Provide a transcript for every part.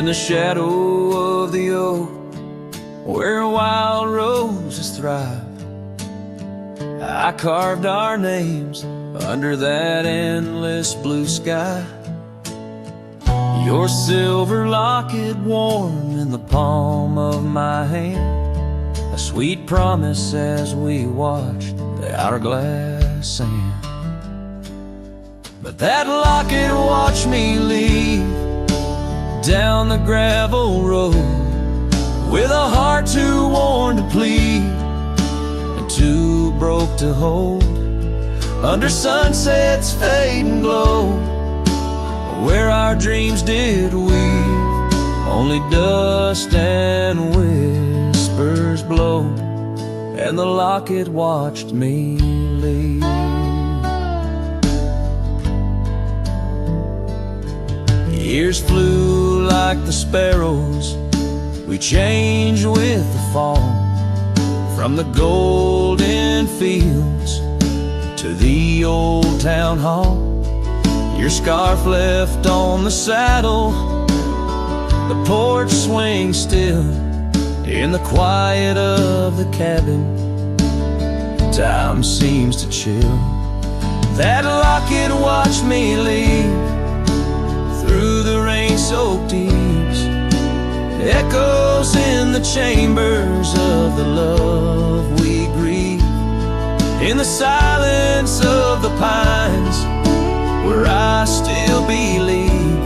in the shadow of the oak, where wild roses thrive. I carved our names under that endless blue sky. Your silver locket warm in the palm of my hand, a sweet promise as we watched the hourglass sand. But that locket watched me leave down the gravel road, with a heart too worn to plead and too broke to hold, under sunset's fading glow, where our dreams did weave, only dust and whispers blow, and the locket watched me leave. Years flew like the sparrows, we changed with the fall, from the golden fields to the old town hall. Your scarf left on the saddle, the porch swings still, in the quiet of the cabin, time seems to chill. That locket watched me leave through the rain-soaked deeps, echoes in the chambers of the love we grieve, in the silence of the pines, where I still believe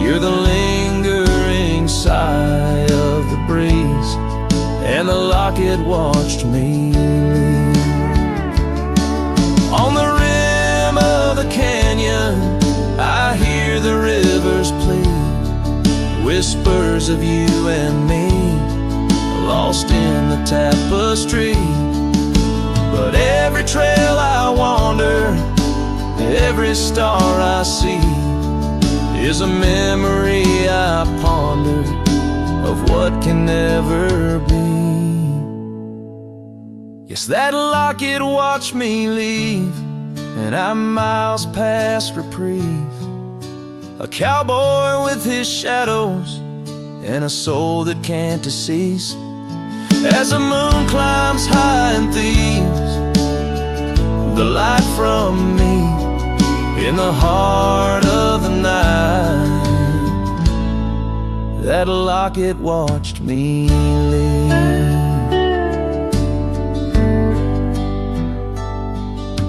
you're the lingering sigh of the breeze, and the locket watched me leave. On the rim of the canyon, I hear the rivers plead, whispers of you and me, lost in the tapestry. But every trail I wander, every star I see, is a memory I ponder of what can never be. Yes, that locket watched me leave, and I'm miles past reprieve, a cowboy with his shadows and a soul that can't decease. As the moon climbs high and thieves the light from me, in the heart of the night, that locket watched me leave.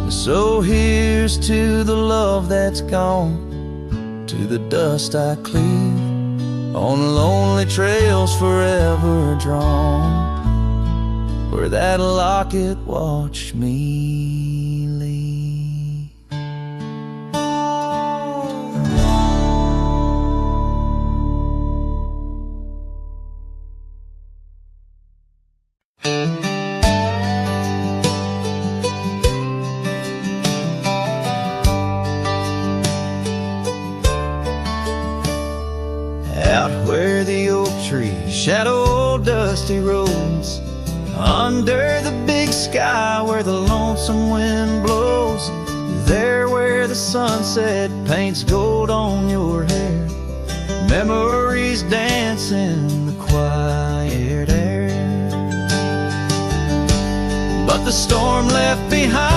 So here's to the love that's gone, to the dust I cleave, on lonely trails forever drawn, where that locket watched me leave. Out where the oak trees shadow dusty roads, under the big sky where the lonesome wind blows, there where the sunset paints gold on your hair, memories dance in the quiet air. But the storm left behind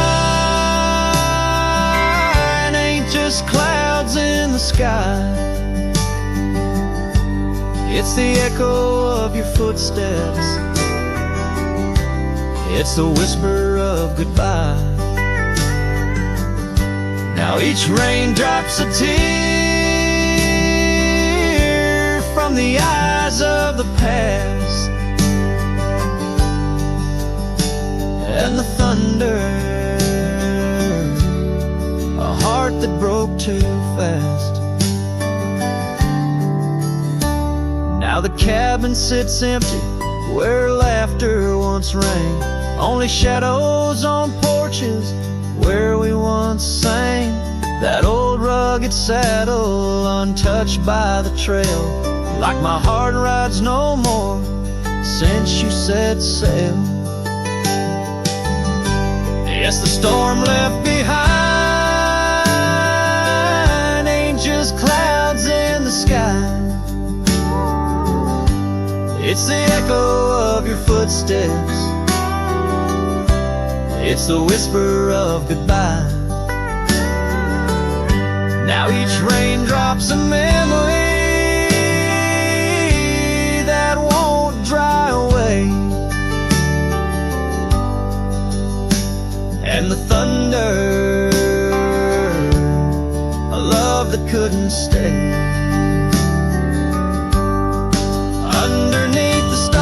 ain't just clouds in the sky, it's the echo of your footsteps, it's the whisper of goodbye. Now each raindrop's a tear from the eyes of the past, and the thunder, a heart that broke too fast. Now the cabin sits empty where laughter once rang, only shadows on porches where we once sang. That old rugged saddle untouched by the trail, like my heart rides no more since you set sail. Yes, the storm left behind ain't just clouds in the sky, It's the echo of your footsteps. It's the whisper of goodbye. Now each raindrop's a memory that won't dry away. And the thunder, a love that couldn't stay. Underneath the stars,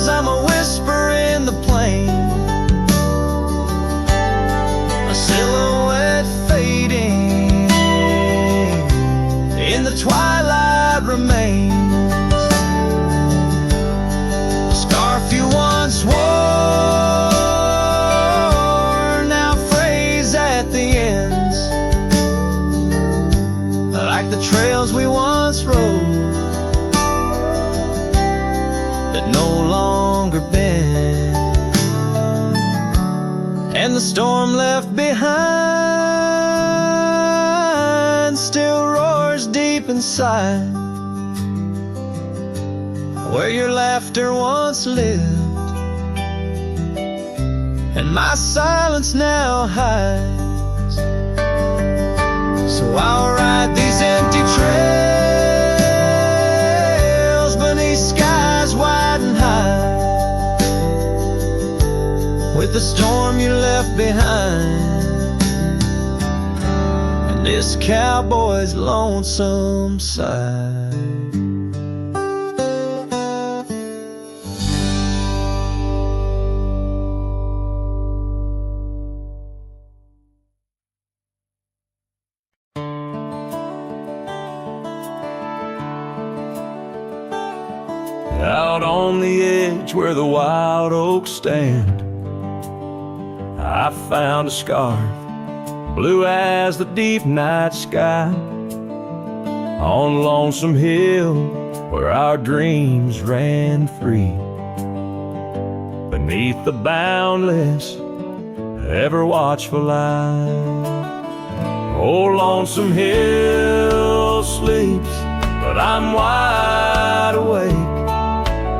I'm a whisper in the plain, a silhouette fading in the twilight remains. A scarf you once wore, now frays at the ends, like the trails we once rode that no longer bend. And the storm left behind still roars deep inside, where your laughter once lived and my silence now hides. So I'll ride these empty trails beneath skies wide and high, with the storm you left behind and this cowboy's lonesome side. Out on the edge where the wild oaks stand, I found a scarf, blue as the deep night sky, on Lonesome Hill where our dreams ran free, beneath the boundless, ever watchful eye. Oh, Lonesome Hill sleeps, but I'm wide awake,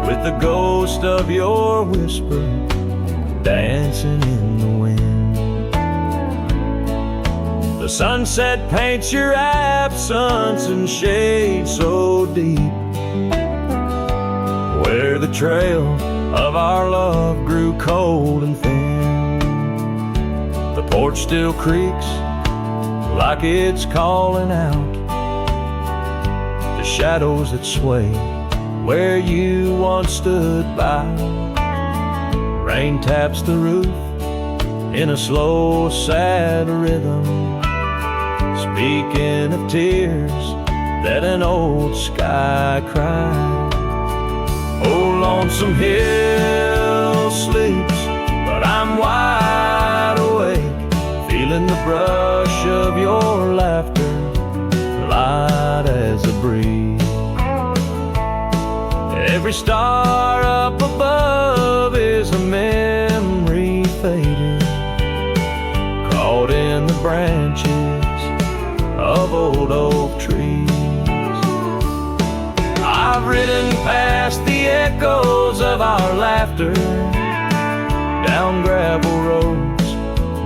with the ghost of your whisper dancing in the wind. The sunset paints your absence in shade so deep, where the trail of our love grew cold and thin. The porch still creaks like it's calling out to shadows that sway where you once stood by. Rain taps the roof in a slow, sad rhythm, speaking of tears that an old sky cried. Oh, Lonesome Hill sleeps, but I'm wide awake, feeling the brush of your laughter, light as a breeze. Every star up above is a memory faded, caught in the branches of old oak trees. I've ridden past the echoes of our laughter, down gravel roads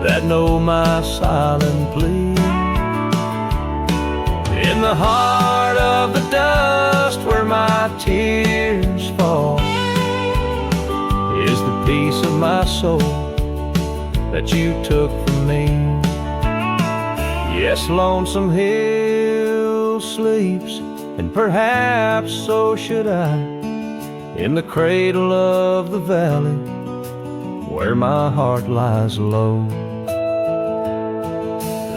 that know my silent plea. In the heart of the dust where my tears fall is the piece of my soul that you took from me. Yes, Lonesome Hill sleeps, and perhaps so should I, in the cradle of the valley where my heart lies low,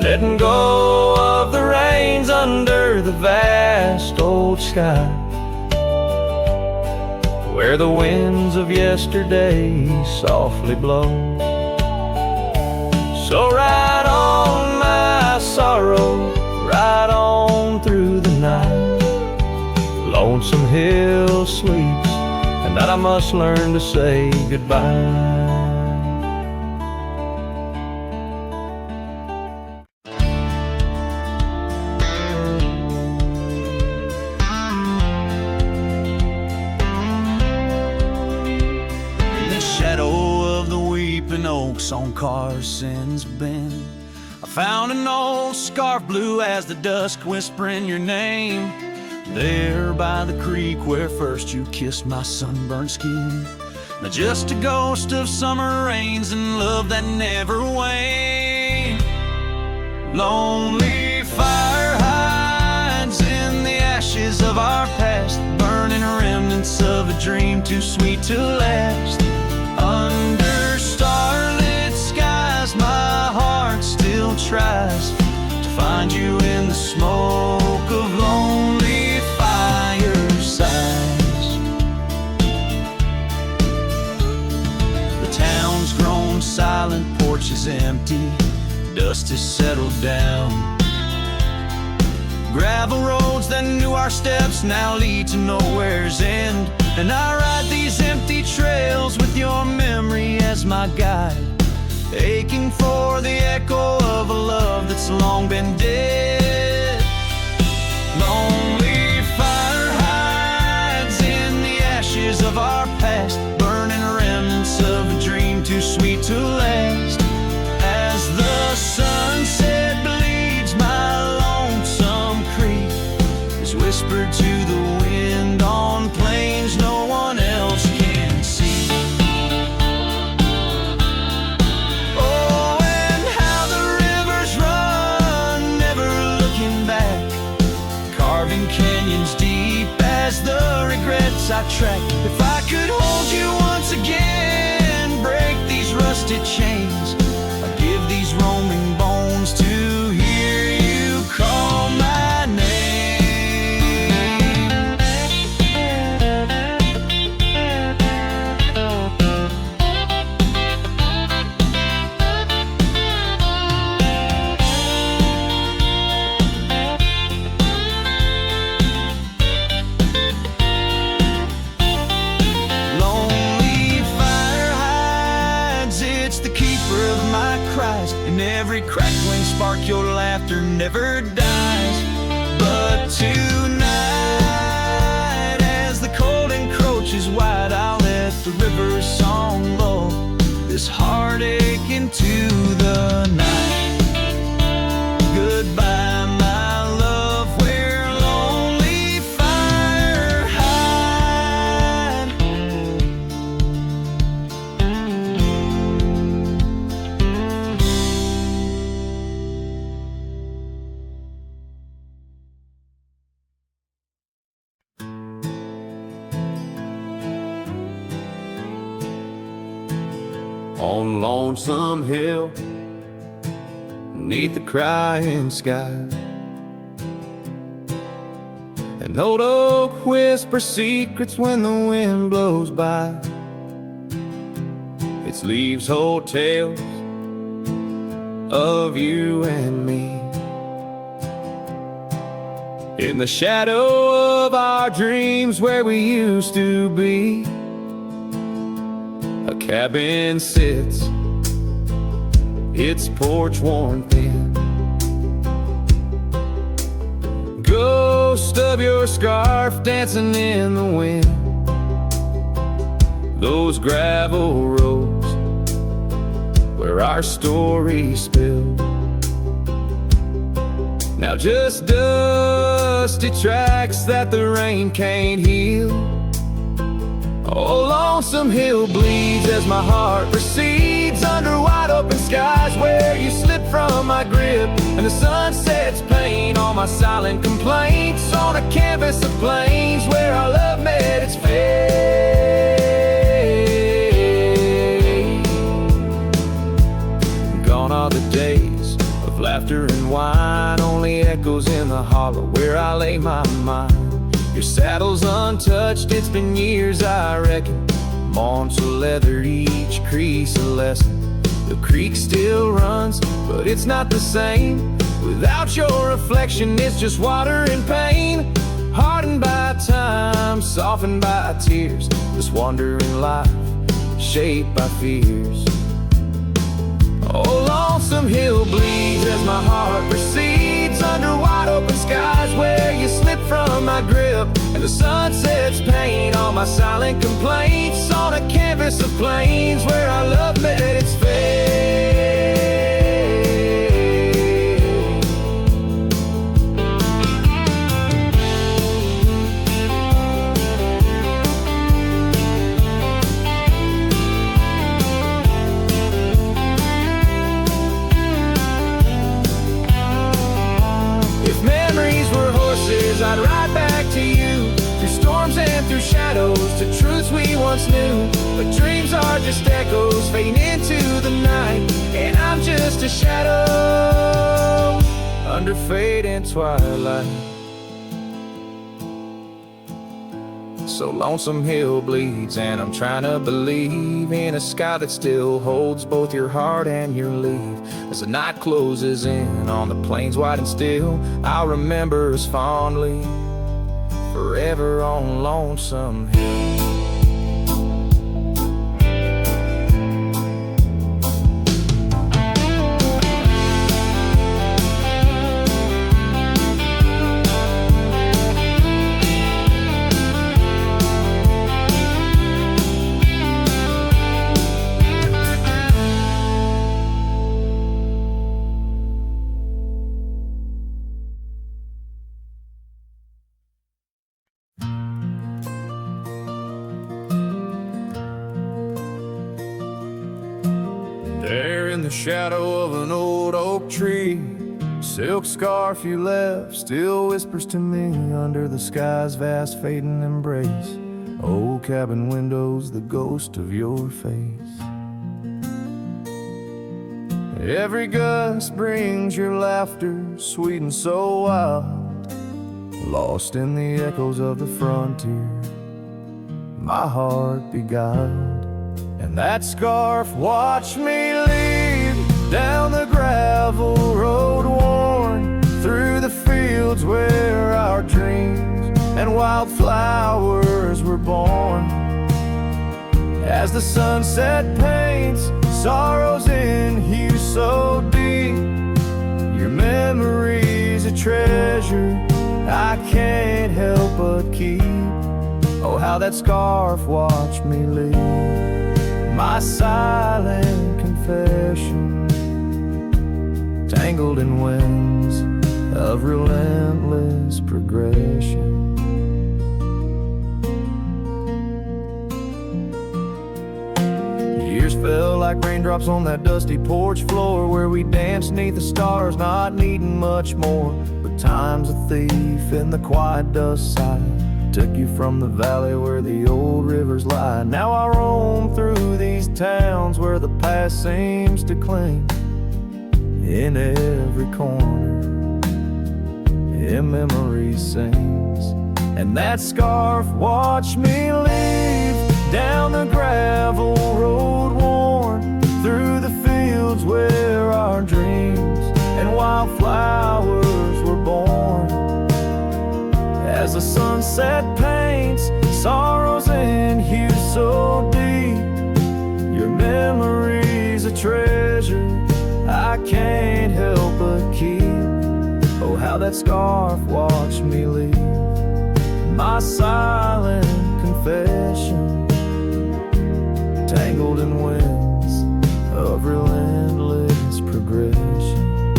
letting go of the reins under the vast old sky, where the winds of yesterday softly blow. So ride on, my sorrow, ride on through the night. Lonesome Hill sleeps, and that I must learn to say goodbye. spokes on cars since been. I found an old scarf blue as the dusk whispering your name, there by the creek where first you kissed my sunburned skin. Now just a ghost of summer rains and love that never waned. Lonely fire hides in the ashes of our past, burning remnants of a dream too sweet to last. Under starlit skies my heart still tries to find you in the smoke of lonely firesides. The town's grown silent, porch is empty, dust has settled down. Gravel roads that knew our steps now lead to nowhere's end. And I ride these empty trails with your memory as my guide, aching for the echo of a love that's long been dead. Lonely fire hides in the ashes of our past, burning remnants of a dream too sweet to last. As the sunset bleeds my lonesome creek is whispered to the wind on plains no one else can see. Oh, and how the rivers run, never looking back, carving canyons deep as the regrets I track. If I could hold you once again, break these rusted chains, I'd give these roaming bones to hear you call my name. Lonely fire hides, it's the keeper of my cries, and every crackling spark your laughter never dies. But tonight, as the cold encroaches wide, I'll let the river's song lull this heartache into the night. Goodbye, my love, where lonely fire hide. On Lonesome Hill, neath the crying sky, an old oak whispers secrets when the wind blows by. Its leaves hold tales of you and me, in the shadow of our dreams where we used to be. A cabin sits, its porch worn thin, ghost of your scarf dancing in the wind. Those gravel roads where our stories spilled, now just dusty tracks that the rain can't heal. Oh, Lonesome Hill bleeds as my heart recedes under wide open skies where you slip from my grip, and the sun sets paint on my silent complaints on a canvas of plains where our love met its fate. Gone are the days of laughter and wine, only echoes in the hollow where I lay my mind. Your saddle's untouched, it's been years I reckon, mourned so leather, each crease a lesson. The creek still runs, but it's not the same without your reflection. It's just water and pain, hardened by time, softened by tears. This wandering life, shaped by fears. Oh, Lonesome Hill bleeds as my heart recedes under wide open skies where you slip from my grip, and And the sunsets paint all my silent complaints on a canvas of plains where our love met its fate. If memories were horses, I'd ride back to you, through storms and through shadows, to truths we once knew. But dreams are just echoes fading into the night, and I'm just a shadow under fading twilight. So lonesome hill bleeds, and I'm trying to believe in a sky that still holds both your heart and your leave. As the night closes in on the plains wide and still, I'll remember us fondly, forever on Lonesome Hill. There in the shadow of an old oak tree, silk scarf you left still whispers to me under the sky's vast fading embrace. Old cabin windows, the ghost of your face. Every gust brings your laughter, sweet and so wild, lost in the echoes of the frontier, my heart beguiled. And that scarf watched me leave down the gravel road worn, through the fields where our dreams and wildflowers were born. As the sunset paints sorrows in hue so deep, your memory's a treasure I can't help but keep. Oh, how that scarf watched me leave, my silent confession, tangled in winds of relentless progression. Years fell like raindrops on that dusty porch floor, where we danced neath the stars, not needing much more. But time's a thief in the quiet dust side, took you from the valley where the old rivers lie. Now I roam through these towns where the past seems to cling. In every corner, in memory sings. And that scarf watched me leave down the gravel road worn, through the fields where our dreams and wildflowers were born. As the sunset paints sorrows in hue so deep, your memory's a treasure I can't help but keep. Oh, how that scarf watched me leave, my silent confession, tangled in winds of relentless progression.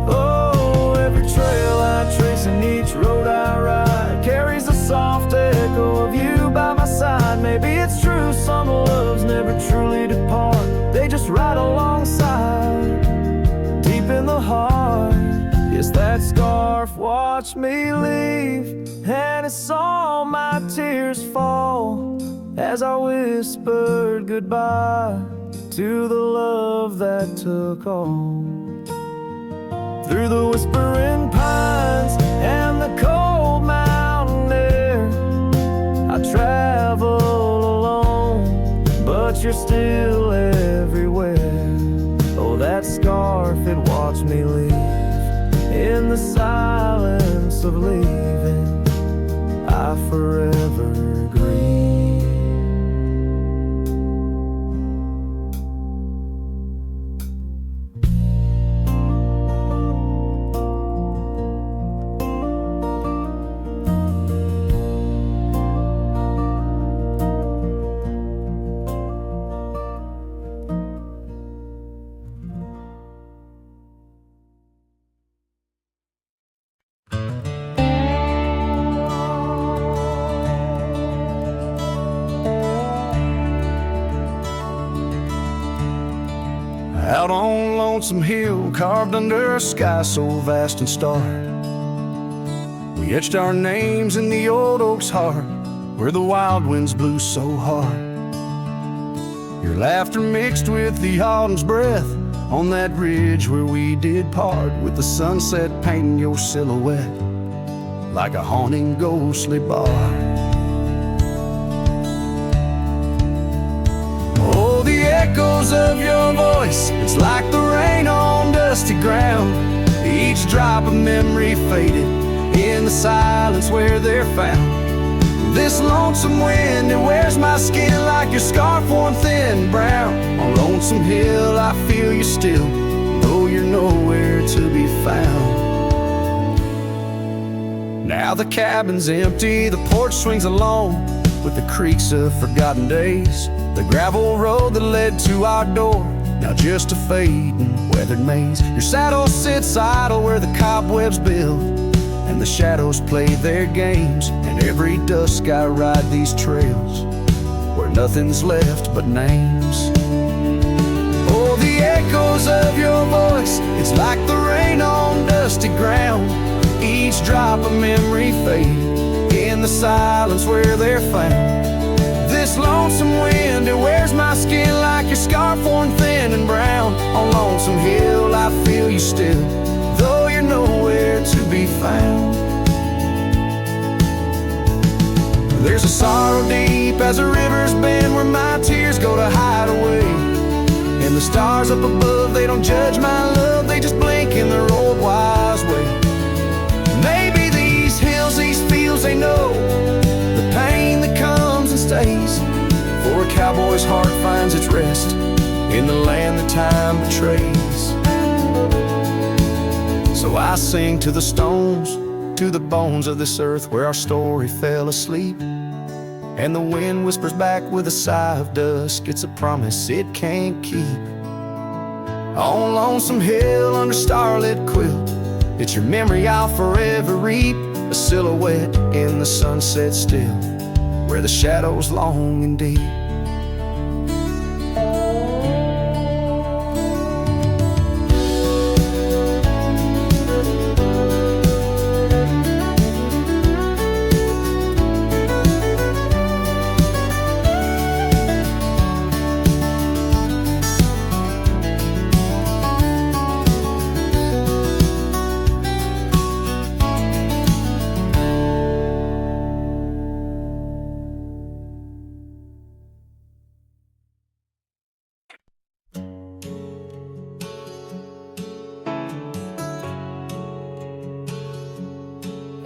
Oh, every trail I trace and each road I ride carries a soft echo of you by my side. Maybe it's true, some loves never truly depart, they just ride alongside, deep in the heart. Yes, that scarf watched me leave, and it saw my tears fall as I whispered goodbye to the love that took all. Through the whispering pines and the cold mountain air, I travel alone, but you're still everywhere. Oh, that scarf, it watched me leave in the silence of leaving, I forever grieve. lonesome hill carved under a sky so vast and starry. We etched our names in the old oak's heart, where the wild winds blew so hard. Your laughter mixed with the autumn's breath on that ridge where we did part, with the sunset painting your silhouette like a haunting ghostly bar. Oh, the echoes of your voice, it's like the rain on dusty ground. Each drop of memory faded in the silence where they're found. This lonesome wind, it wears my skin like your scarf worn thin brown. On Lonesome Hill I feel you still, though you're nowhere to be found. Now the cabin's empty, the porch swings alone with the creaks of forgotten days. The gravel road that led to our door, now just a fading weathered maze. Your saddle sits idle where the cobwebs build, and the shadows play their games. And every dusk I ride these trails where nothing's left but names. Oh, the echoes of your voice, it's like the rain on dusty ground. Each drop of memory faded in the silence where they're found. This lonesome wind, it wears my skin like your scarf worn thin and brown. On Lonesome Hill I feel you still, though you're nowhere to be found. There's a sorrow deep as the rivers bend where my tears go to hide away. And the stars up above, they don't judge my love, they just blink in their old wise way. Maybe these hills, these fields, they know the pain that comes and stays. For a cowboy's heart finds its rest in the land that time betrays. So I sing to the stones, to the bones of this earth where our story fell asleep. And the wind whispers back with a sigh of dusk, it's a promise it can't keep. On Lonesome Hill under starlit quilt, it's your memory I'll forever reap. A silhouette in the sunset still, where the shadows long and deep.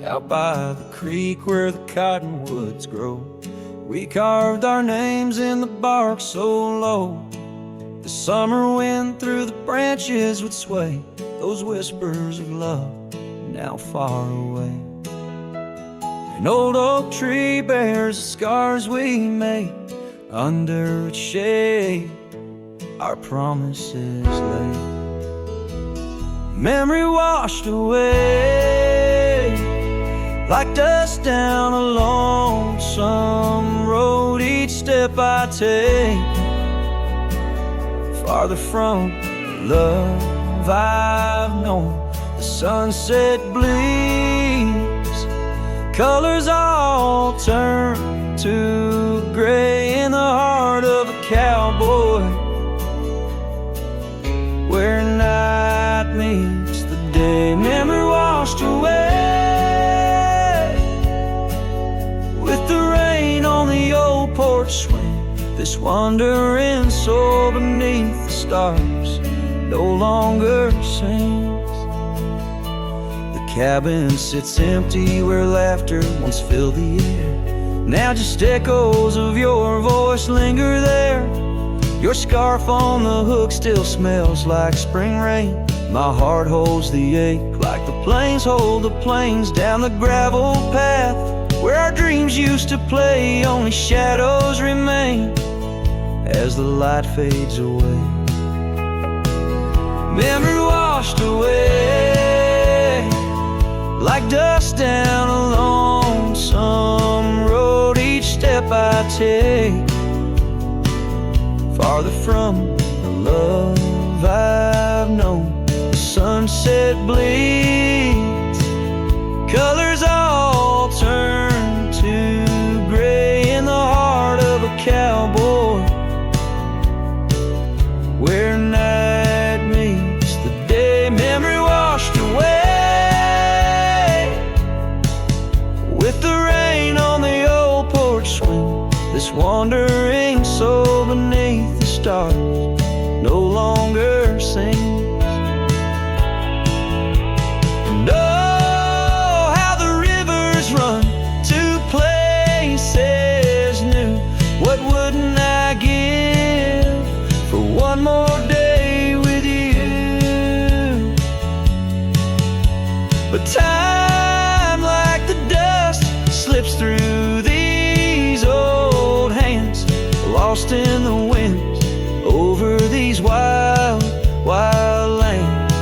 Out by the creek where the cottonwoods grow, we carved our names in the bark so low. The summer wind through the branches would sway those whispers of love now far away. An old oak tree bears the scars we made, under its shade our promises lay. Memory washed away like dust down a lonesome road. Each step I take farther from the love I've known. The sunset bleeds, colors all turn to gray in the heart of a cowboy, where night meets the day. Memory washed away with the rain on the old porch swing. This wandering soul beneath the stars no longer sings. The cabin sits empty where laughter once filled the air. Now just echoes of your voice linger there. Your scarf on the hook still smells like spring rain. My heart holds the ache like the plains hold the plains. Down the gravel path where our dreams used to play, only shadows remain as the light fades away. Memory washed away like dust down a lonesome road. Each step I take farther from the love I've know the sunset bleeds, colors all turn to gray in the heart of a cowboy, where night meets the day. Memory washed away with the rain on the old porch swing. This wandering soul beneath the stars no longer sings. And oh, how the rivers run to places new. What wouldn't I give for one more day with you? But time, like the dust, slips through these old hands, lost in the winds over these wild, wild lands.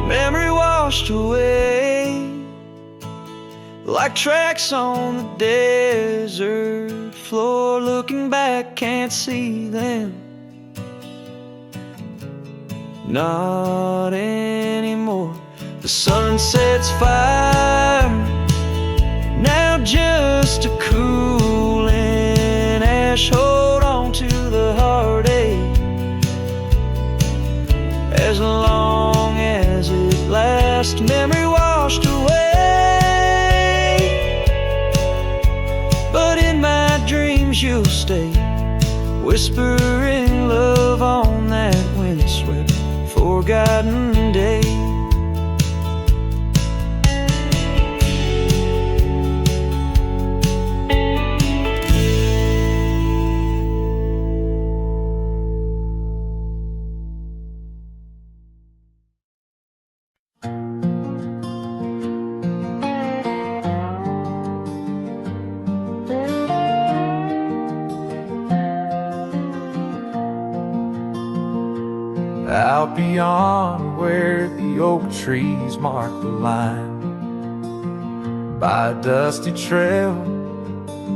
Memory washed away like tracks on the desert floor. Looking back, can't see them, not anymore. The sunset's fire, now just a cooling ash. Hold on to the heartache as long as it lasts. Memory washed away, but in my dreams you'll stay, whispering love on that windswept, forgotten day. Out beyond where the oak trees mark the line, by a dusty trail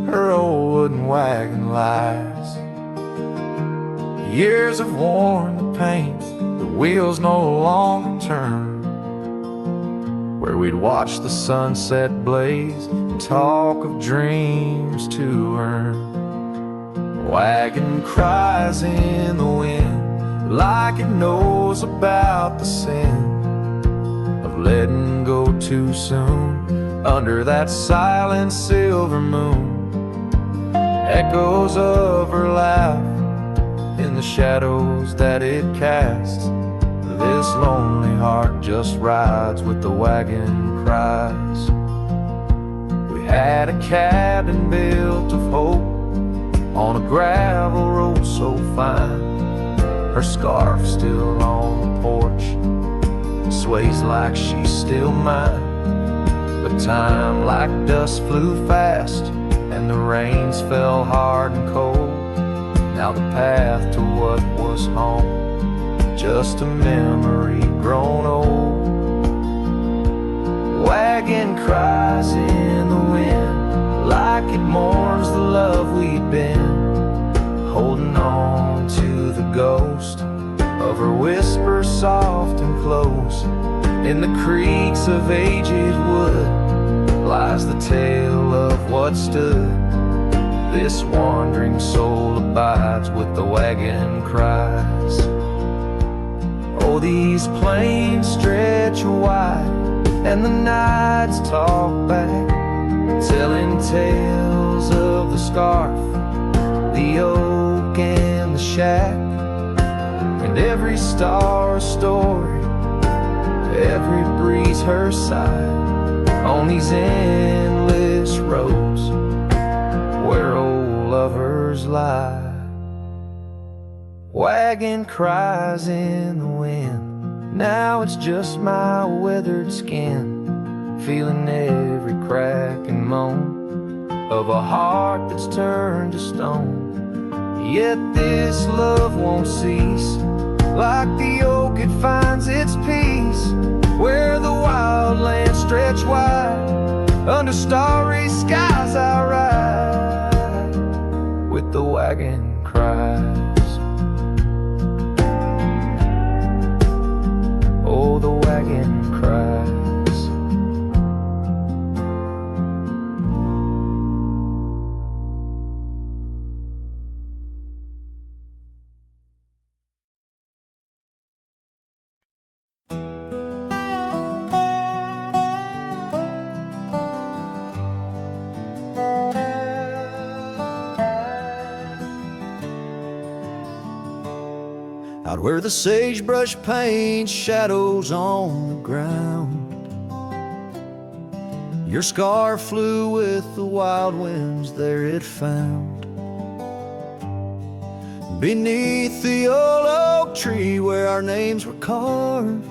her old wooden wagon lies. Years have worn the paint, the wheels no longer turn. Where we'd watch the sunset blaze and talk of dreams to earn. Wagon cries in the wind like it knows about the sin of letting go too soon under that silent silver moon. Echoes of her laugh in the shadows that it casts. This lonely heart just rides with the wagon cries. We had a cabin built of hope on a gravel road so fine. Her scarf still on the porch sways like she's still mine. But time like dust flew fast and the rains fell hard and cold. Now the path to what was home, just a memory grown old. Wagon cries in the wind like it mourns the love we'd been, holding on to the ghost of her whisper soft and close. In the creaks of aged wood lies the tale of what stood. This wandering soul abides with the wagon cries. Oh, these plains stretch wide and the nights talk back, telling tales of the scarf, the oak and the shack, and every star a story, every breeze her sigh, on these endless roads where old lovers lie. Wagon cries in the wind, now it's just my weathered skin, feeling every crack and moan of a heart that's turned to stone. Yet this love won't cease, like the oak it finds its peace, where the wild lands stretch wide, under starry skies I ride, with the wagon cries. wagon cries. Out where the sagebrush paints shadows on the ground, your scar flew with the wild winds, there it found. Beneath the old oak tree where our names were carved,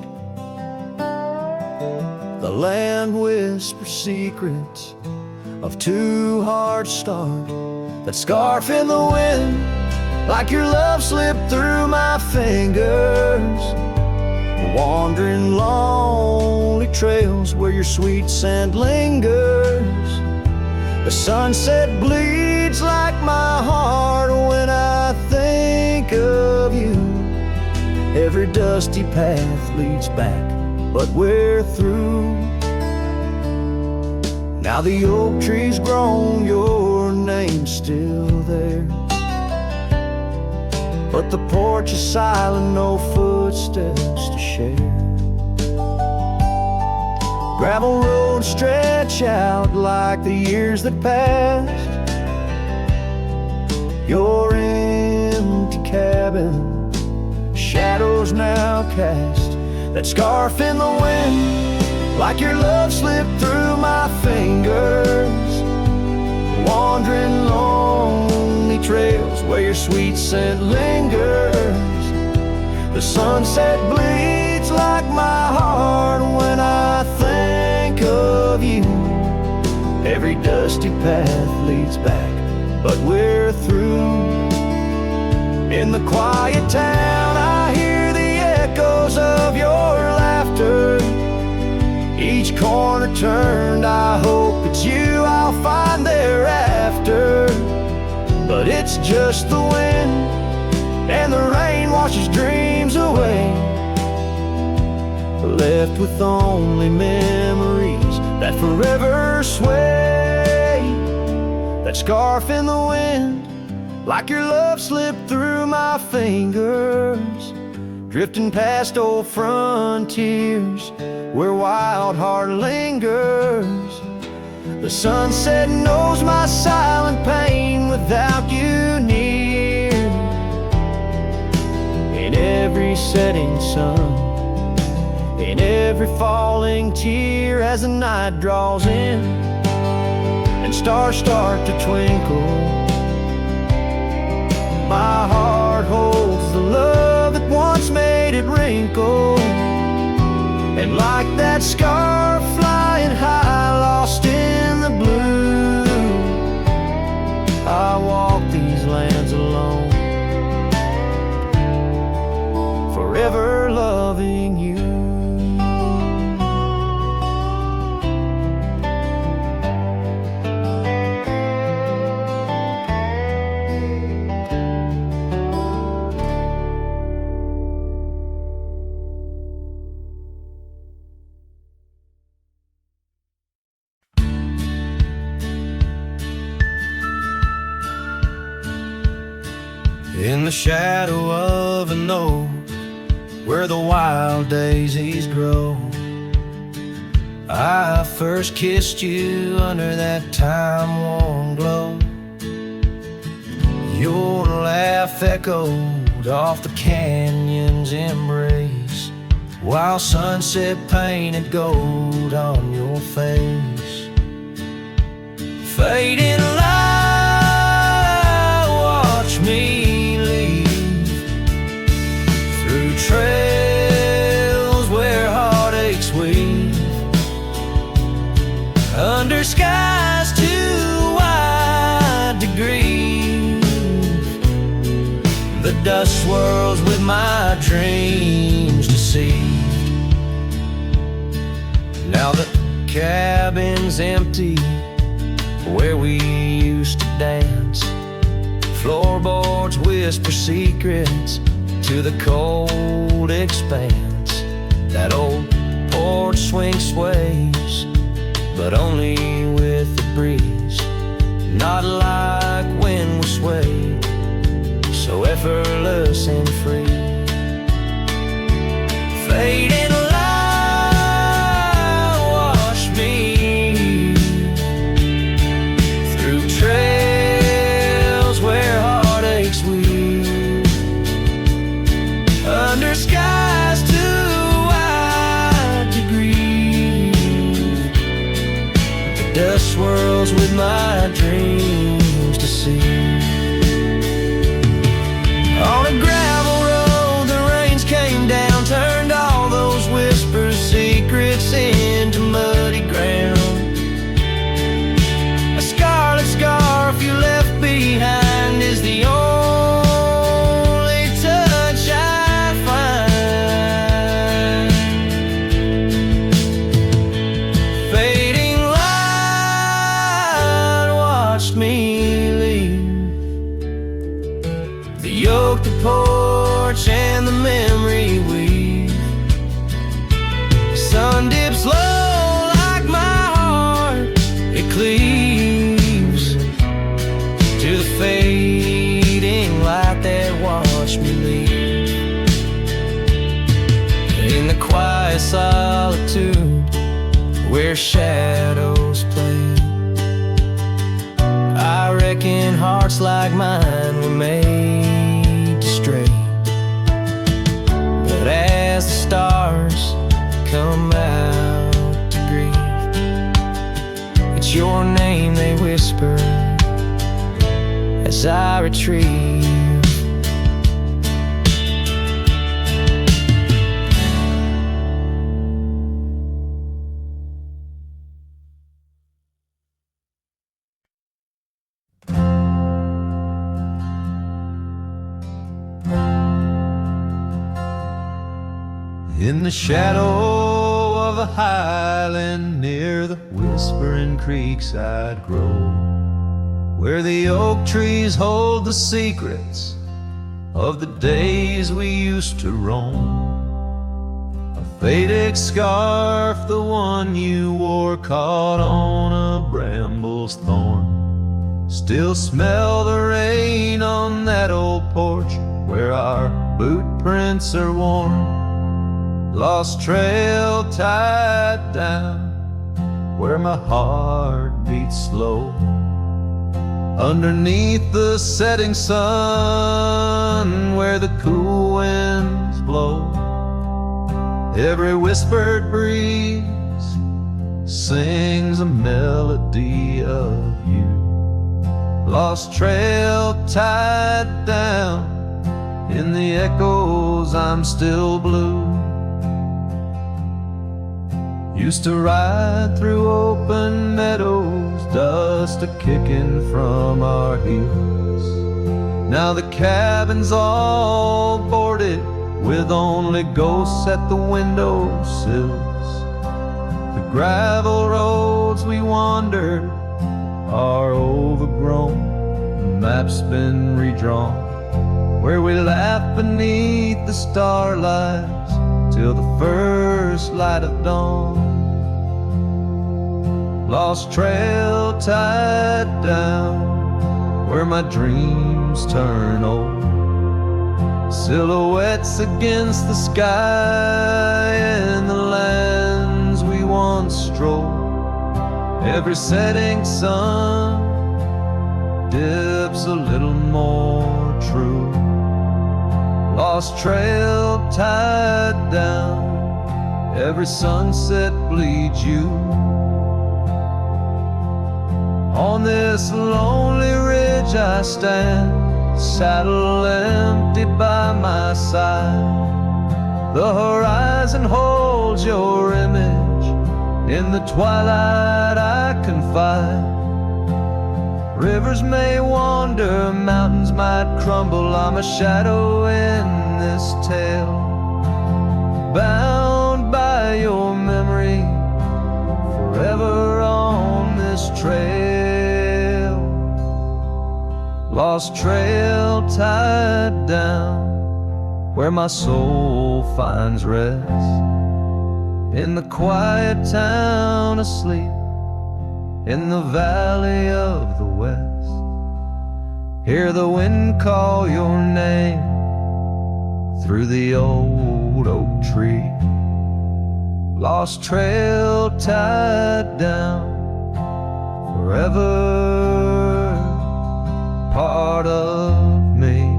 the land whispers secrets of two hearts starved. That scarf in the wind, like your love slipped through my fingers, wandering lonely trails where your sweet scent lingers. The sunset bleeds like my heart when I think of you. Every dusty path leads back, but we're through. Now the oak tree's grown, your name's still there, but the porch is silent, no footsteps to share. Gravel roads stretch out like the years that passed. Your empty cabin, shadows now cast. That scarf in the wind, like your love slipped through my fingers, wandering lonely trails where your sweet scent lingers. The sunset bleeds like my heart when I think of you. Every dusty path leads back, but we're through. In the quiet town I hear the echoes of your laughter. Each corner turned, I hope it's you I'll find thereafter. But it's just the wind, and the rain washes dreams away, left with only memories that forever sway. That scarf in the wind, like your love slipped through my fingers, drifting past old frontiers where wild heart lingers. The sunset knows my silent pain without you near. In every setting sun, in every falling tear, as the night draws in and stars start to twinkle, my heart holds the love that once made it wrinkle. And like that scarf flying high, lost in the blue, I walk these lands alone, forever loving you. In the shadow of an oak, where the wild daisies grow, I first kissed you under that time-worn glow. Your laugh echoed off the canyon's embrace, while sunset painted gold on your face. Fading light, watch me trails where heartaches weave, under skies too wide to grieve. The dust swirls with my dreams deceived. Now the cabin's empty where we used to dance. Floorboards whisper secrets to the cold expanse. That old porch swing sways, but only with the breeze. Not like when we sway, so effortless and free. Fading light wash me through trails where heartaches weave, under skies too wide to grieve. The dust swirls with my dreams to see. On a gravel road, the rains came down, turned all those whispers, secrets into muddy ground. A scarlet scarf you left behind is the only touch I find. Fading light watched me leave the yoke, the porch, and the memory weave. Sun dips low like my heart, it cleaves to the fading light that watched me leave. In the quiet solitude where shadows play, I reckon hearts like mine were made to stray. But as the stars come out to grieve, it's your name they whisper as I retrieve. In the shadow of a highland near the whispering creekside grove, where the oak trees hold the secrets of the days we used to roam, a faded scarf, the one you wore, caught on a bramble's thorn. Still smell the rain on that old porch where our boot prints are worn. Lost trail tied down where my heart beats slow, underneath the setting sun where the cool winds blow. Every whispered breeze sings a melody of you. Lost trail tied down in the echoes, I'm still blue. Used to ride through open meadows, dust a-kicking from our heels. Now the cabin's all boarded with only ghosts at the windowsills. The gravel roads we wandered are overgrown, the map's been redrawn, where we laugh beneath the starlights till the first light of dawn. Lost trail tied down where my dreams turn old, silhouettes against the sky and the lands we once strolled. Every setting sun dips a little more true. Lost trail tied down, every sunset bleeds you. On this lonely ridge I stand, saddle empty by my side. The horizon holds your image, in the twilight I confide. Rivers may wander, mountains might crumble, I'm a shadow in this tale, bound by your memory, forever on this trail. Lost trail tied down where my soul finds rest, in the quiet town asleep, in the valley of the west. Hear the wind call your name through the old oak tree. Lost trail tied down, forever part of me.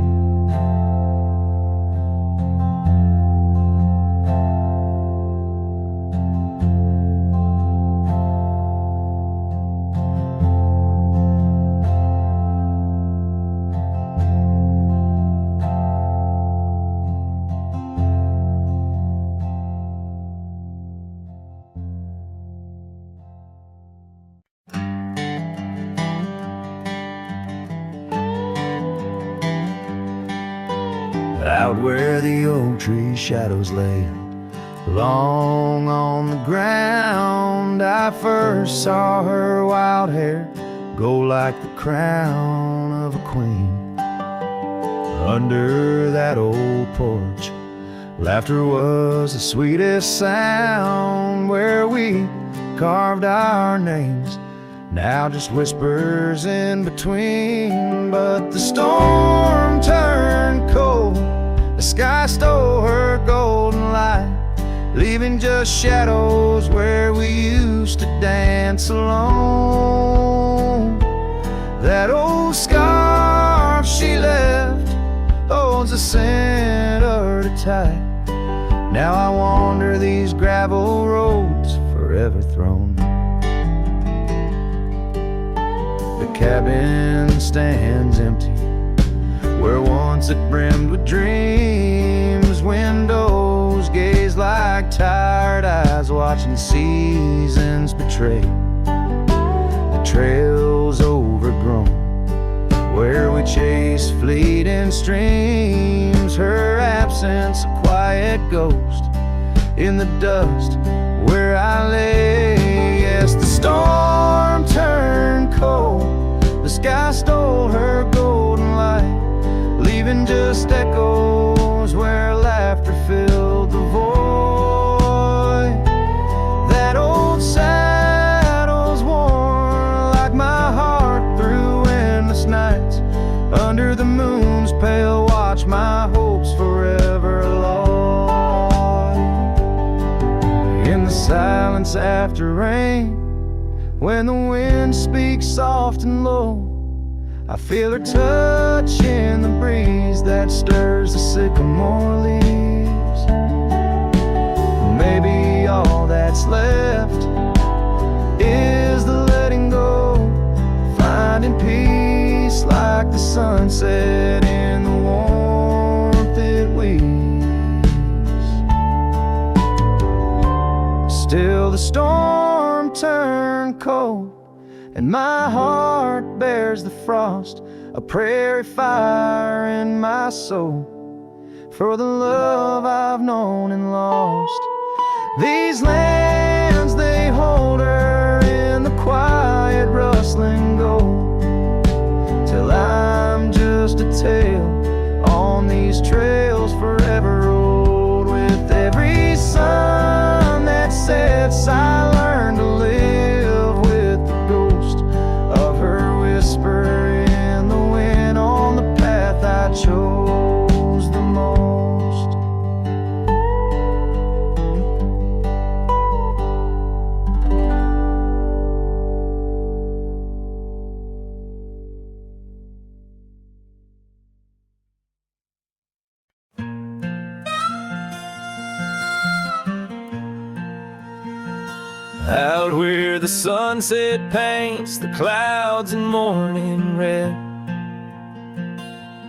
Out where the oak tree shadows lay long on the ground, I first saw her wild hair go like the crown of a queen. Under that old porch, laughter was the sweetest sound. Where we carved our names, now just whispers in between. But the storm turned cold, the sky stole her golden light, leaving just shadows where we used to dance alone. That old scarf she left holds a scent of her tight. Now I wander these gravel roads, forever thrown. The cabin stands empty, where once it brimmed with dreams. Windows gaze like tired eyes, watching seasons betray. The trail's overgrown, where we chase fleeting streams. Her absence, a quiet ghost in the dust where I lay. Yes, the storm turned cold, the sky stole her golden light, leaving just echoes where laughter filled the void. That old saddle's worn like my heart through endless nights. Under the moon's pale watch, my hopes forever lost. In the silence after rain, when the wind speaks soft and low, I feel her touch in the breeze that stirs the sycamore leaves. Maybe all that's left is the letting go, finding peace like the sunset in the warmth it weaves. Still the storm turned cold, and my heart bears the frost, a prairie fire in my soul, for the love I've known and lost. These lands, they hold her in the quiet rustling gold, till I'm just a tale on these trails forever old. With every sun that sets, I learn to live with the ghost of her whisper in the wind on the path I chose the most. Out where the sunset paints the clouds in morning red,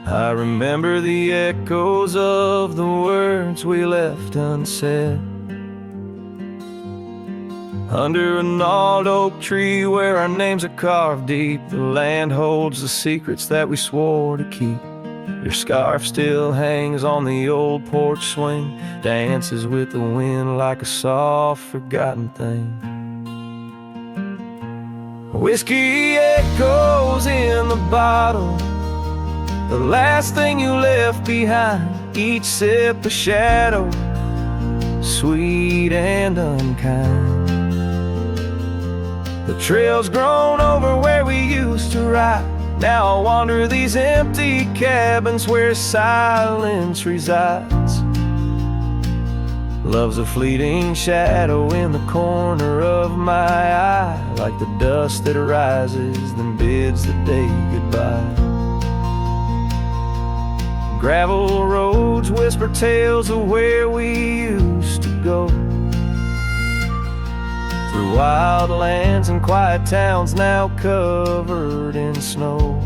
I remember the echoes of the words we left unsaid. Under an old oak tree where our names are carved deep, the land holds the secrets that we swore to keep. Your scarf still hangs on the old porch swing, dances with the wind like a soft forgotten thing. Whiskey echoes in the bottle, the last thing you left behind. Each sip a shadow, sweet and unkind. The trail's grown over where we used to ride. Now I wander these empty cabins where silence resides. Love's a fleeting shadow in the corner of my eye, like the dust that rises then bids the day goodbye. Gravel roads whisper tales of where we used to go, through wild lands and quiet towns now covered in snow.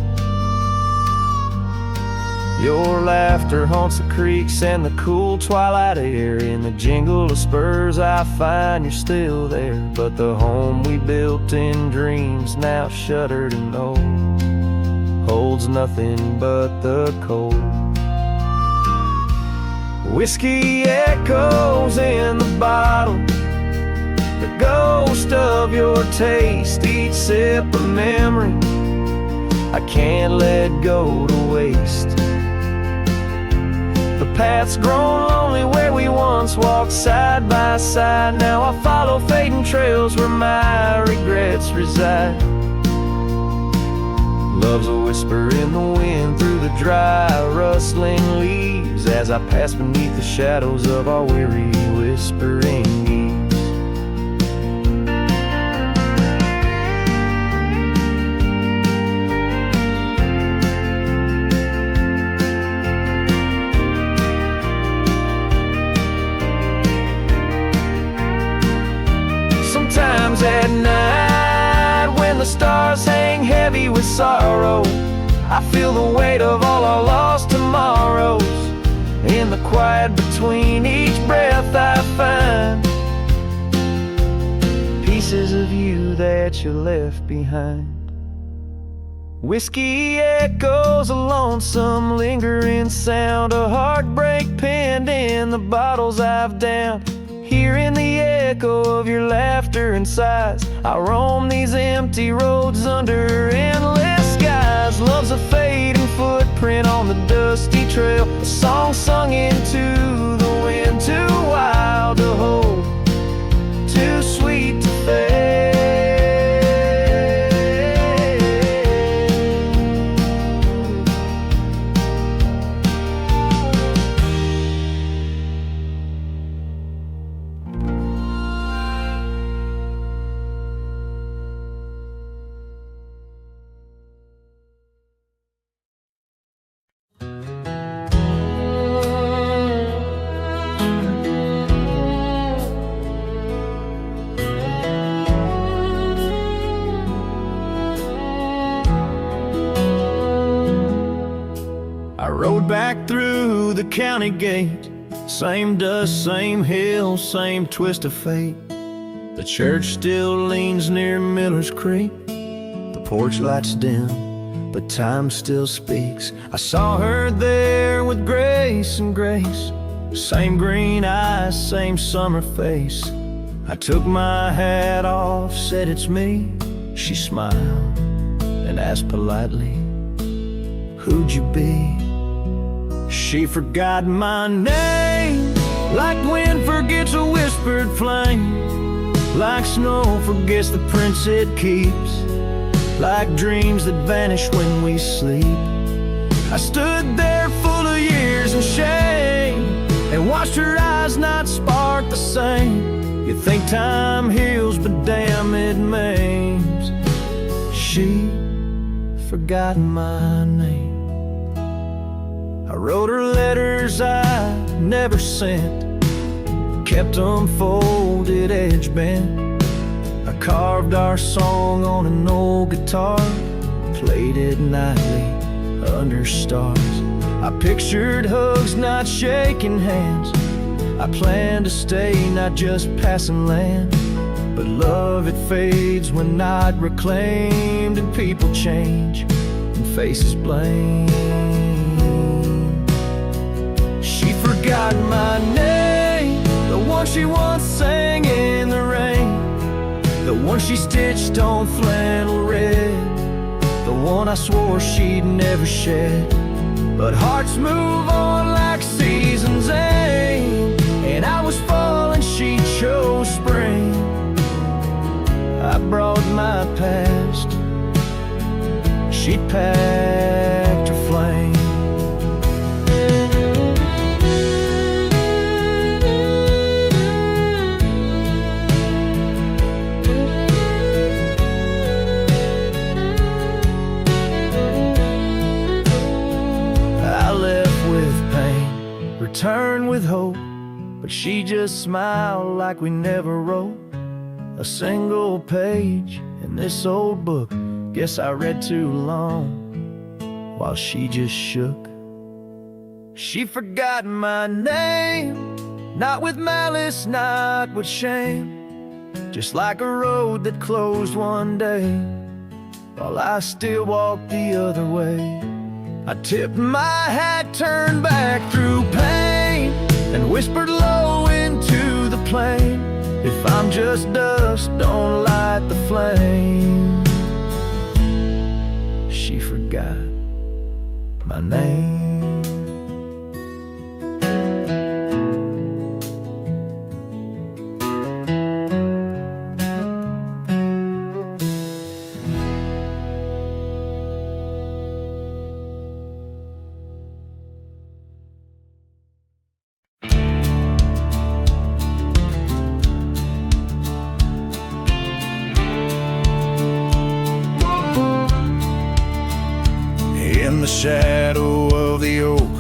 Your laughter haunts the creeks and the cool twilight air. In the jingle of spurs I find you're still there, but the home we built in dreams, now shuttered and old, holds nothing but the cold. Whiskey echoes in the bottle, the ghost of your taste, each sip a memory I can't let go to waste. The path's grown lonely where we once walked side by side. Now I follow fading trails where my regrets reside. Love's a whisper in the wind through the dry, rustling leaves, as I pass beneath the shadows of our weary whispering eaves. Sometimes at night, when the stars hang heavy with sorrow, I feel the weight of all our lost tomorrows. In the quiet between each breath I find pieces of you that you left behind. Whiskey echoes a lonesome lingering sound, a heartbreak penned in the bottles I've downed. Hearing the echo of your laughter and sighs, I roam these empty roads under endless skies. Love's a fading footprint on the dusty trail, a song sung into the wind, too wild to hold, too sweet to fail. Rode back through the county gate, same dust, same hill, same twist of fate. The church still leans near Miller's Creek, the porch lights dim, but time still speaks. I saw her there with grace and grace, same green eyes, same summer face. I took my hat off, said it's me. She smiled and asked politely, who'd you be? She forgot my name, like wind forgets a whispered flame, like snow forgets the prints it keeps, like dreams that vanish when we sleep. I stood there full of years and shame, and watched her eyes not spark the same. You think time heals, but damn it maims. She forgot my name. I wrote her letters I never sent, kept them folded, edge bent. I carved our song on an old guitar, played it nightly under stars. I pictured hugs, not shaking hands. I planned to stay, not just passing land. But love, it fades when not reclaimed, and people change and faces blame. She forgot my name, the one she once sang in the rain, the one she stitched on flannel red, the one I swore she'd never shed. But hearts move on like seasons aim, and I was falling my past, she packed her flame. I left with pain, returned with hope, but she just smiled like we never wrote a single page in this old book. Guess I read too long while she just shook. She forgot my name, not with malice, not with shame, just like a road that closed one day while I still walked the other way. I tipped my hat, turned back through pain, and whispered low into the plain, if I'm just dust, don't light the flame. She forgot my name. In the shadow of the oak,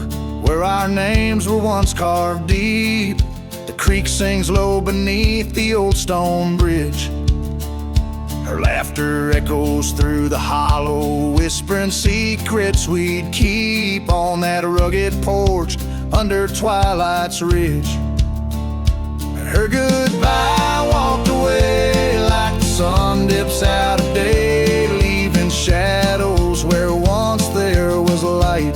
where our names were once carved deep, the creek sings low beneath the old stone bridge. Her laughter echoes through the hollow, whispering secrets we'd keep on that rugged porch under twilight's ridge. Her goodbye walked away like the sun dips out of day, leaving shadows where once there was light.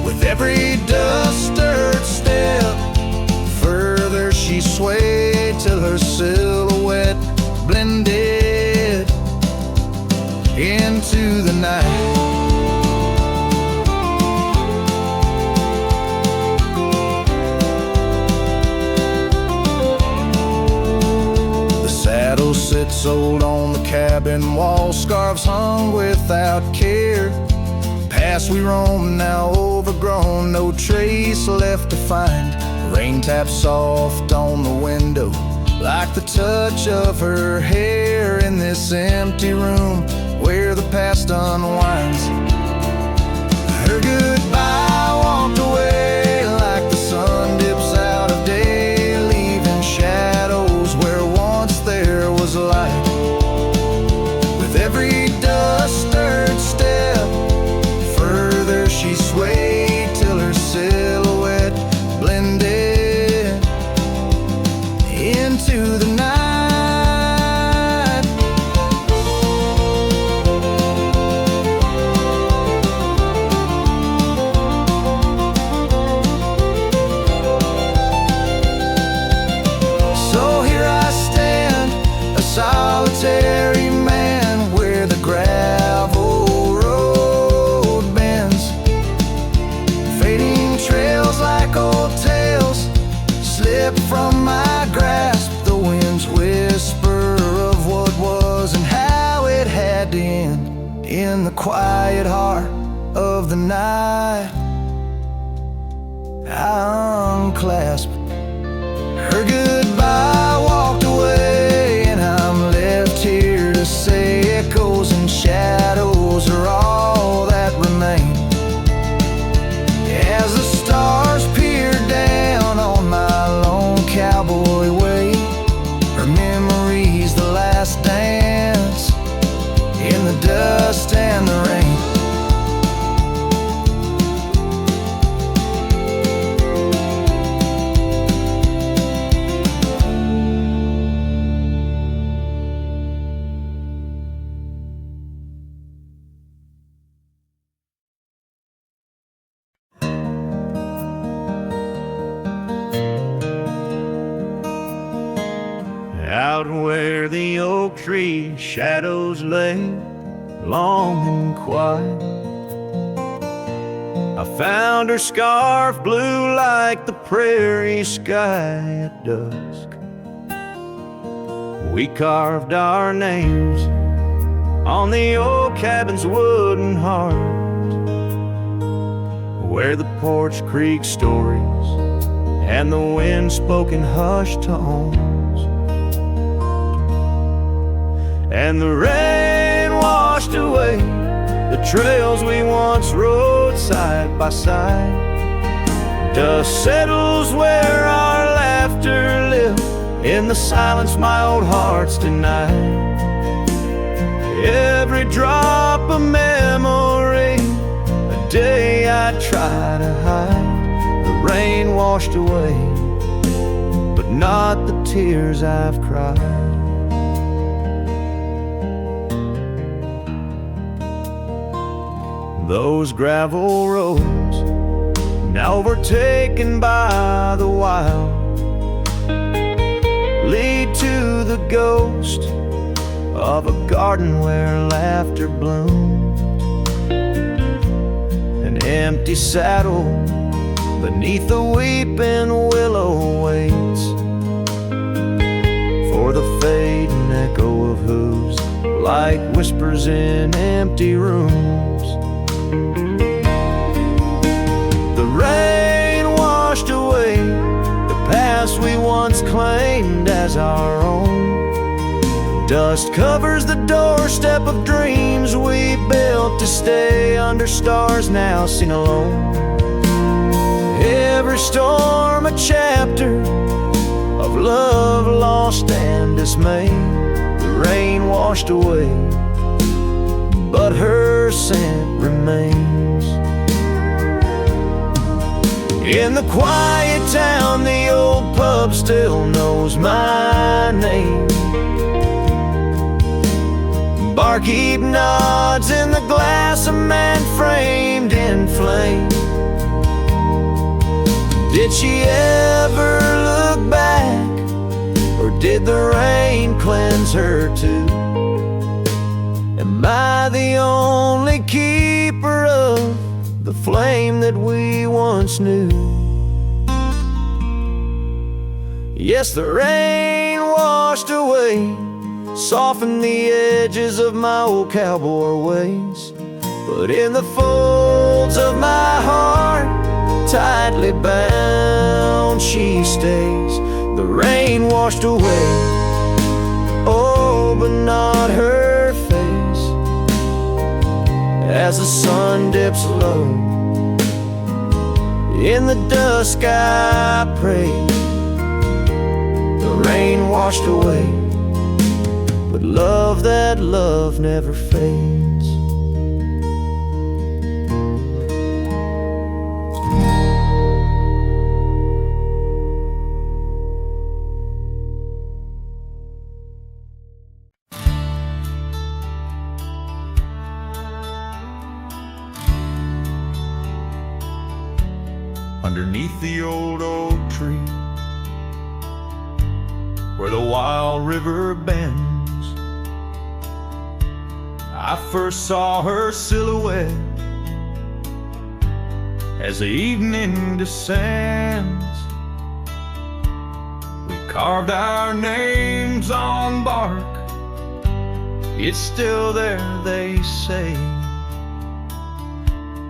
With every dust-stirred step, further she swayed till her silhouette blended into the night. The saddle sits old on the cabin wall, scarves hung without care. Past we roam, now overgrown, no trace left to find. Rain taps soft on the window, like the touch of her hair in this empty room where the past unwinds. Her goodbye walked away like the sun dips out of day, leaving shadows where once there was light. With every dust-stirred step, further she swayed till her silhouette blended into the night. So here I stand, a solitary man, where the gravel road bends, fading trails like old tales slip from my grasp. The wind's whisper of what was and how it had to end in the quiet heart of the night. I unclasped her goodbye, walked away, and I'm left here to say echoes and shadows are all that remain. As the stars peer down on my lone cowboy way, her memory's the last dance in the dust and the rain. Out where the oak tree shadows lay, long and quiet, I found her scarf blue like the prairie sky at dusk. We carved our names on the old cabin's wooden heart, where the porch creak stories and the wind-spoken hushed tones, and the rain washed away the trails we once rode side by side. Dust settles where our laughter lived in the silence my old heart's denied. Every drop of memory, a day I try to hide. The rain washed away, but not the tears I've cried. Those gravel roads, now overtaken by the wild, lead to the ghost of a garden where laughter bloomed. An empty saddle beneath the weeping willow waits for the fading echo of hooves, like whispers in empty rooms. The rain washed away the past we once claimed as our own. Dust covers the doorstep of dreams we built to stay under stars now seen alone. Every storm a chapter of love lost and dismay. The rain washed away, but her scent remains. In the quiet town, the old pub still knows my name. Barkeep nods in the glass, a man framed in flame. Did she ever look back, or did the rain cleanse her too? Am I the only keeper of the flame that we once knew? Yes, the rain washed away, softened the edges of my old cowboy ways, but in the folds of my heart, tightly bound she stays. The rain washed away, oh, but not her face. As the sun dips low in the dusk, I pray. The rain washed away, but love, that love never fades. Underneath the old oak tree, where the wild river bends, I first saw her silhouette as the evening descends. We carved our names on bark, it's still there, they say,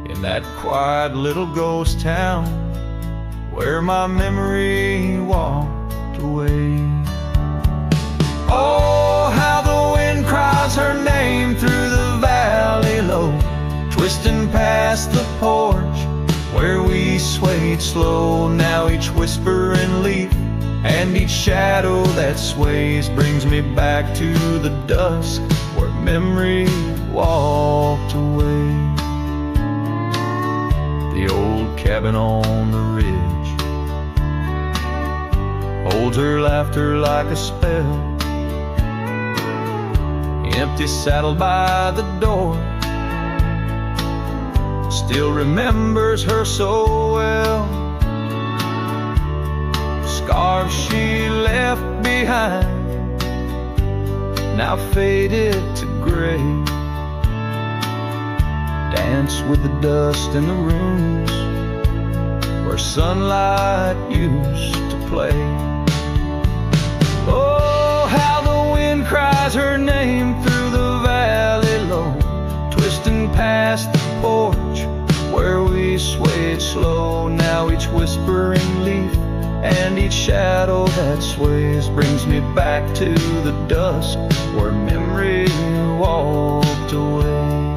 in that quiet little ghost town where my memory walked away. Oh, how the wind cries her name through the valley low, twisting past the porch where we swayed slow. Now each whisper and leaf and each shadow that sways brings me back to the dusk where memory walked away. The old cabin on the ridge holds her laughter like a spell. Empty saddle by the door still remembers her so well. Scarves she left behind, now faded to gray, dance with the dust in the rooms where sunlight used to play. Oh, how the wind cries her name through the valley low, twisting past the porch where we swayed slow. Now each whispering leaf and each shadow that sways brings me back to the dusk where memory walked away.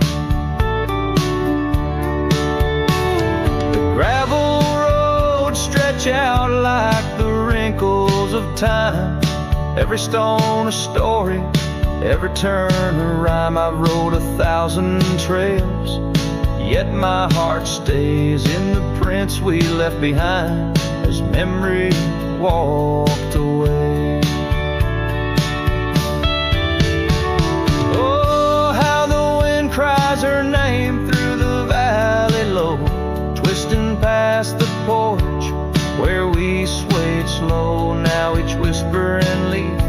The gravel roads stretch out like the wrinkles of time, every stone a story, every turn a rhyme. I've rode 1,000 trails, yet my heart stays in the prints we left behind as memory walked away. Oh, how the wind cries her name through the valley low, twisting past the porch where we swayed slow. Now each whispering leaf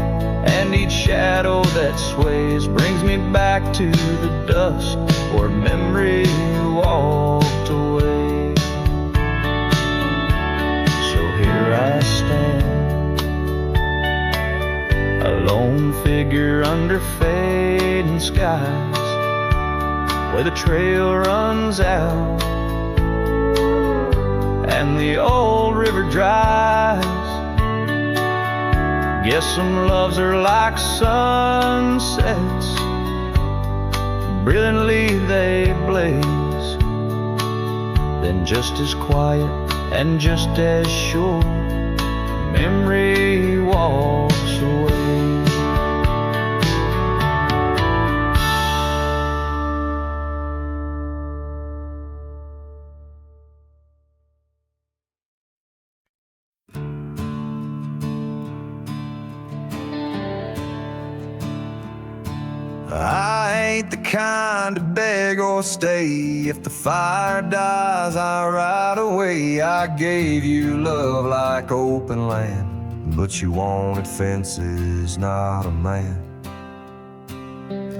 and each shadow that sways brings me back to the dusk where memory walked away. So here I stand, a lone figure under fading skies, where the trail runs out and the old river dries. Guess some loves are like sunsets, brilliantly they blaze, then just as quiet and just as sure, memory walks away. I ain't the kind to beg or stay. If the fire dies, I ride away. I gave you love like open land, but you wanted fences, not a man.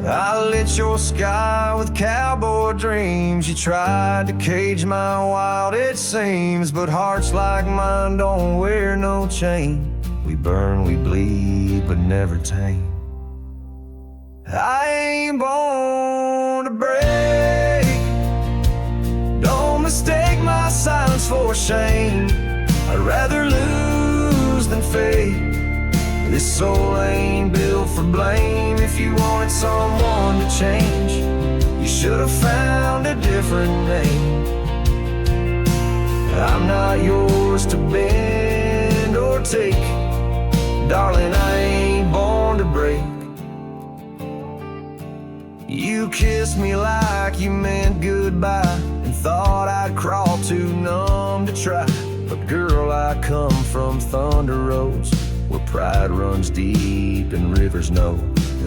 I lit your sky with cowboy dreams. You tried to cage my wild, it seems, but hearts like mine don't wear no chain. We burn, we bleed, but never tame. I ain't born to break. Don't mistake my silence for shame. I'd rather lose than fade. This soul ain't built for blame. If you wanted someone to change, you should have found a different name. I'm not yours to bend or take. Darling, I ain't born to break. You kissed me like you meant goodbye and thought I'd crawl too numb to try. But girl, I come from thunder roads where pride runs deep and rivers know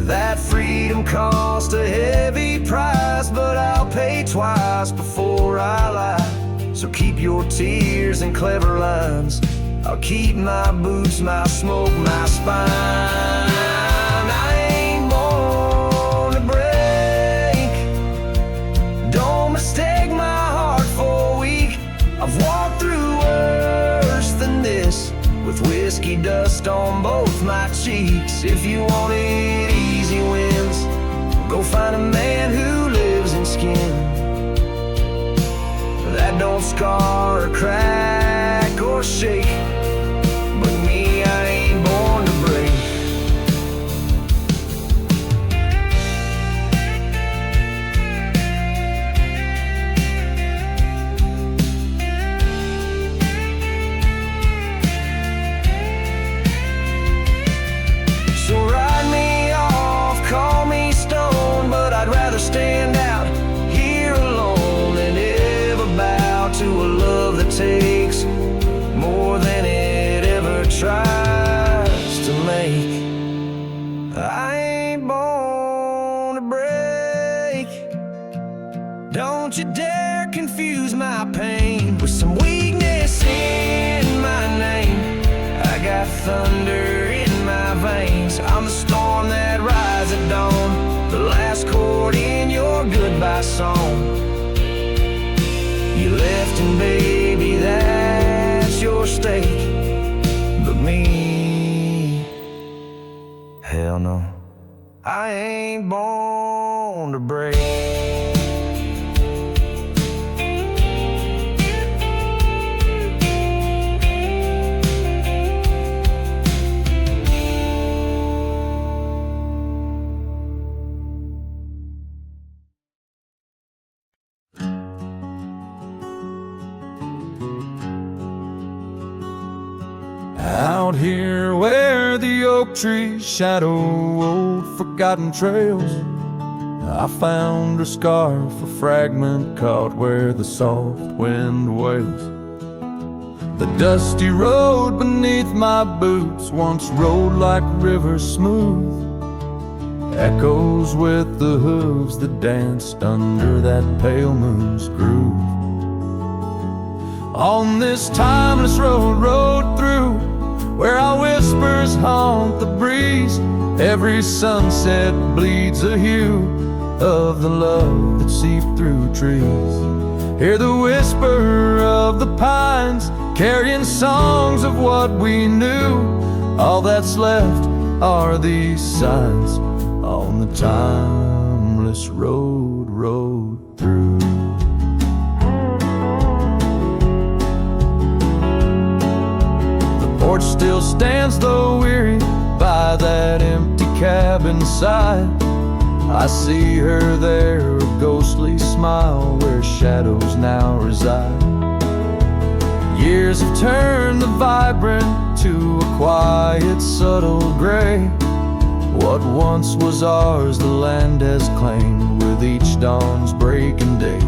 that freedom cost a heavy price, but I'll pay twice before I lie. So keep your tears and clever lines. I'll keep my boots, my smoke, my spine. I ain't born to break. Don't mistake my heart for weak. I've walked through worse than this, with whiskey dust on both my cheeks. If you wanted easy wins, go find a man who lives in skin that don't scar or crack or shake. But me, I ain't born to break. So write me off, call me stone, but I'd rather stand out here alone than ever bow to a love that takes more than it ever tries to make. I ain't born to break. Don't you dare confuse my pain with some weakness in my name. I got thunder in my veins. I'm the storm that rises at dawn, the last chord in your goodbye song. You left and baby, that's your stake. But me, hell no. I ain't born to break. Out here where the oak trees shadow old forgotten trails, I found a scarf, a fragment caught where the soft wind wails. The dusty road beneath my boots once rolled like rivers smooth, echoes with the hooves that danced under that pale moon's groove. On this timeless road, rode through, where our whispers haunt the breeze. Every sunset bleeds a hue of the love that seeped through trees. Hear the whisper of the pines, carrying songs of what we knew. All that's left are these signs on the timeless road, rode through. The porch still stands though weary by that empty cabin side. I see her there, a ghostly smile where shadows now reside. Years have turned the vibrant to a quiet, subtle gray. What once was ours, the land has claimed with each dawn's breaking day.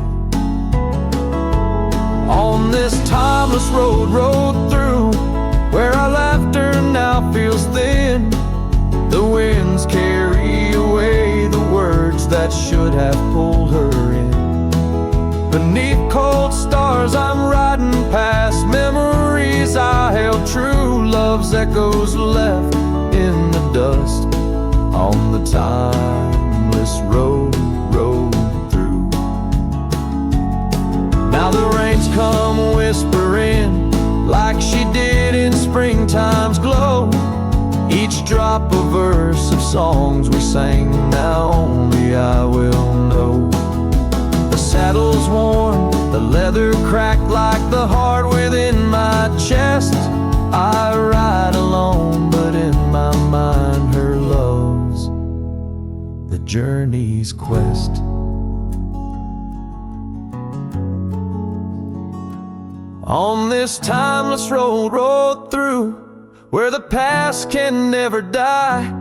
On this timeless road, rode through, where our laughter now feels thin. The winds carry away the words that should have pulled her in. Beneath cold stars I'm riding past memories I held true. Love's echoes left in the dust on the timeless road, rode through. Now the rains come whispering like she did in springtime's glow. Each drop a verse of songs we sang, now only I will know. The saddle's worn, the leather cracked like the heart within my chest. I ride alone, but in my mind her love's the journey's quest. On this timeless road, rode through, where the past can never die.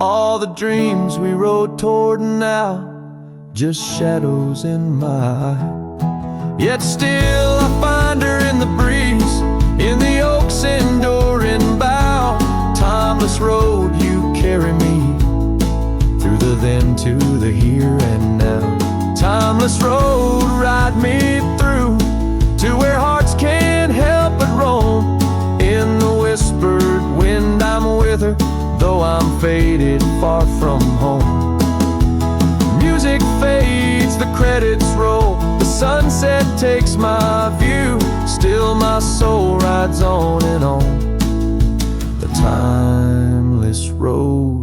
All the dreams we rode toward now, just shadows in my eye. Yet still I find her in the breeze, in the oak's enduring bough. Timeless road, you carry me through the then to the here and now. Timeless road, ride me through to where hearts can't help but roam. In the whispered wind I'm with her, though I'm faded far from home. Music fades, the credits roll, the sunset takes my view. Still my soul rides on and on the timeless road.